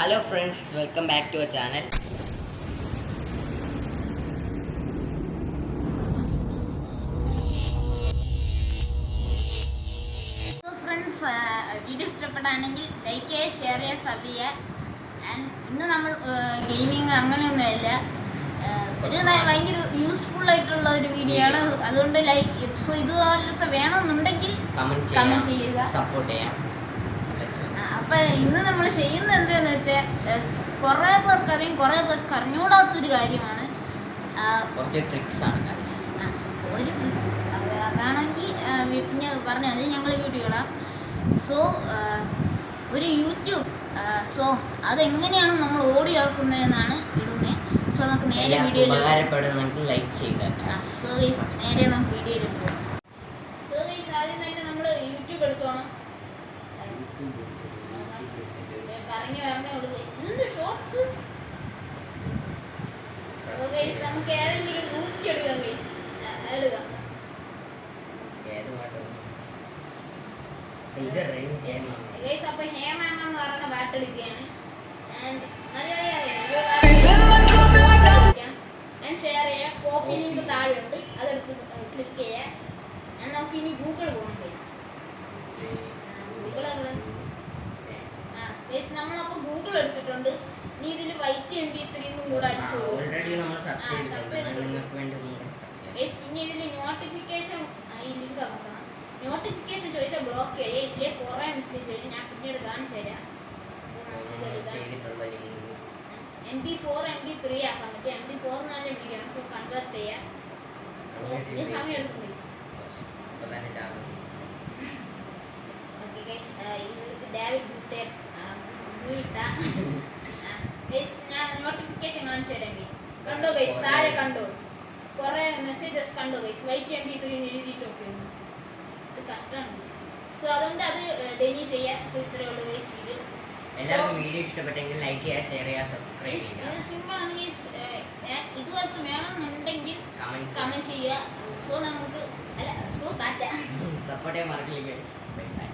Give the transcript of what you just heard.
Hello friends, welcome back to our channel. So friends, video ഇഷ്ടപ്പെട്ടാണെങ്കിൽ like ചെയ്യുക, share ചെയ്യുക, sub ചെയ്യുക. And ഇന്ന് നമ്മൾ ഗെയിമിങ് അങ്ങനെയൊന്നുമില്ല, ഒരു ഭയങ്കര യൂസ്ഫുൾ ആയിട്ടുള്ള ഒരു വീഡിയോ ആണ്. അതുകൊണ്ട് ലൈക്ക് ഇതുപോലത്തെ വേണമെന്നുണ്ടെങ്കിൽ കമന്റ് ചെയ്യുക, സപ്പോർട്ട് ചെയ്യാം. അപ്പം ഇന്ന് നമ്മൾ ചെയ്യുന്നത് എന്താണെന്ന് വെച്ചാൽ കുറേ പേർക്ക് അറിയും, കുറേ പേർക്ക് അറിഞ്ഞുകൂടാത്തൊരു കാര്യമാണ്. കുറച്ച് ട്രിക്സ് ആണ്. ഒരു വേണമെങ്കിൽ പിന്നെ പറഞ്ഞാൽ മതി, ഞങ്ങൾ വീഡിയോ ഇടാം. സോ ഒരു യൂട്യൂബ് സോങ് അതെങ്ങനെയാണ് നമ്മൾ ഓഡിയോ ആക്കുന്നതെന്നാണ് ഇടുന്നത്. സോ നമുക്ക് നേരെ വീഡിയോയിൽ ലൈക്ക് ചെയ്യുക. സോ നേരെ നമുക്ക് വീഡിയോയിൽ പോകാം. സോ ആദ്യം തന്നെ നമ്മൾ യൂട്യൂബ് എടുത്തോണം. കറങ്ങി വരണേ ഉള്ളൂ. എന്ത് ഷോർട്സ് നമുക്ക് ഏതെങ്കിലും ഊക്കിയെടുക്കാം. എടുക്കാം. അപ്പൊ ഹേമ എന്ന് പറയുന്ന പാട്ട് എടുക്കുകയാണ്. ഞാൻ ഷെയർ ചെയ്യാം. കോപ്പി ലിങ്ക് താഴെ ഉണ്ട്, അതെടുത്ത് ക്ലിക്ക് ചെയ്യാം. നമുക്ക് ഇനി ഗൂഗിൾ പോകണം. ഗൂഗിൾ നമ്മളപ്പോ ഗൂഗിൾ എടുത്തിട്ടുണ്ട്. നീ ഇതിൽ YTMP3 കൂടെ അടിച്ചോളൂ. പിന്നെ ഇതിൽ നോട്ടിഫിക്കേഷൻ ഈ ലിങ്ക് നോക്കണം. നോട്ടിഫിക്കേഷൻ ചോദിച്ചാൽ ബ്ലോക്ക് ചെയ്യുക. ഇല്ലേ കുറേ മെസ്സേജ് വരും, ഞാൻ പിന്നീട് കാണിച്ചു തരാം. MP4 MP3 ആക്കാൻ പറ്റും. MP4 നല്ല വീഡിയോ ആണ്. സോ കൺവേർട്ട് ചെയ്യാം. സോ ഇതിന് സമയം എടുക്കും ഗൈസ്. ഓക്കെ ഗൈസ്, ഇത് ഡേവിഡ് ഗുട്ടേർ ഞാൻ നോട്ടിഫിക്കേഷൻ കാണിച്ചു തരാം ഗൈസ്. കണ്ടോ ഗൈസ്, താഴെ കണ്ടോ കുറേ മെസ്സേജസ് കണ്ടോ ഗൈസ്. YTMP3 എഴുതിയിട്ടൊക്കെ ഉണ്ട്. ഇത് കഷ്ടമാണ് ഗൈസ്. സോ അതുകൊണ്ട് അത് ഡെലീറ്റ് ചെയ്യാം. സോ ഇത്രയേ ഉള്ളൂ ഗൈസ്. എല്ലാവർക്കും വീഡിയോ ഇഷ്ടപ്പെട്ടെങ്കിൽ ലൈക്ക് ചെയ്യുക, ഷെയർ ചെയ്യുക, സബ്സ്ക്രൈബ് ചെയ്യുക. സിമ്പിൾ ആണ് ഗൈസ്. ഇതുപോലത്തെ വേണമെന്നുണ്ടെങ്കിൽ കമന്റ് ചെയ്യുക. സോ നമുക്ക് സപ്പോർട്ട് ചെയ്യാൻ മറക്കില്ല ഗൈസ്. Bye bye.